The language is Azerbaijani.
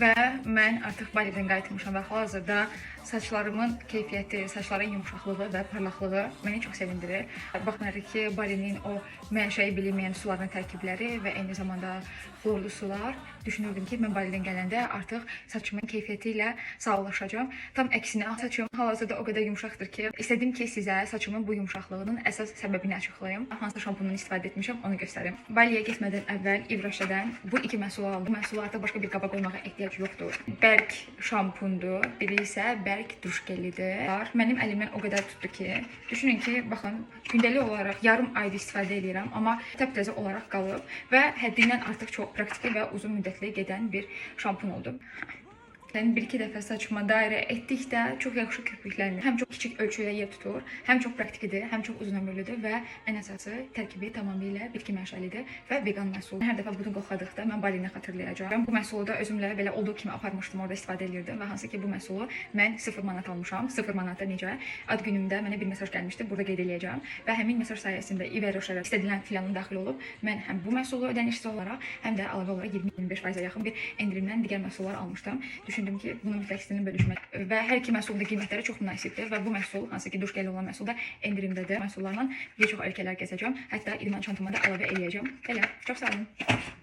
Və mən artıq Balidən qayıtmışam və hal-hazırda saçlarımın keyfiyyəti, saçların yumşaqlığı və parlaqlığı məni çox sevindirir. Baxmayaraq ki, Balinin o mənşəyi bilinməyən suların tərkibləri və eyni zamanda xlorlu sular, düşünürdüm ki, mən Balidən gələndə artıq saçımın keyfiyyəti ilə sağollaşacağam. Tam əksinə, saçım hal-hazırda o qədər yumşaqdır ki, istədim ki, sizə saçımın bu yumşaqlığının əsas səbəbini açıqlayım. Hansı şampundan istifadə etmişəm, onu göstərim. Baliyə getmədən əvvəl İvraşədən bu iki məhsulu aldım. Bu məhsulu artıq başqa bir qaba qoymağa ehtiyac yoxdur. Bərk şampundur, biri isə bərk duş gelidir. Mənim əlimdən o qədər tutdu ki, düşünün ki, baxın, gündəlik olaraq yarım ayda istifadə edirəm, amma təptəzə olaraq qalıb və həddindən artıq çox praktiki və uzun müddətli gedən bir şampun oldu. Yəni bir-iki dəfə saçıma dairə etdikdə çox yaxşı köpüklənir. Həm çox kiçik ölçüyə yer tutur, həm çox praktikdir, həm çox uzun ömürlüdür və ən əsası tərkibi tamamilə bitki mənşəlidir və vegan məhsuldur. Hər dəfə bunu qoxladıqda mən Balini xatırlayacağam. Bu məhsulu da özümlə belə olduğu kimi aparmışdım, orada istifadə edirdim və hansı ki bu məhsulu mən 0 manat almışam. 0 manata necə? Ad günümdə mənə bir mesaj gəlmişdi, burada qeyd edəcəyəm və həmin mesaj sayəsində İvraşədə istədilən filanın daxil olub mən həm bu məhsulu ödənişsiz olaraq, həm də əlavə olaraq 20-25%-ə yaxın bir endirimdən digər məhsullar almışdım. Düşündüm ki, bunu mütləq sizinlə bölüşmək və hər iki məhsulun qiymətləri çox münasibdir və bu məhsul, hansı ki duş geli olan məhsul da endirimdədir. Məhsullarla bir çox ölkələr gəzəcəm, hətta idman çantama da əlavə eləyəcəm. Belə, çox sağ olun.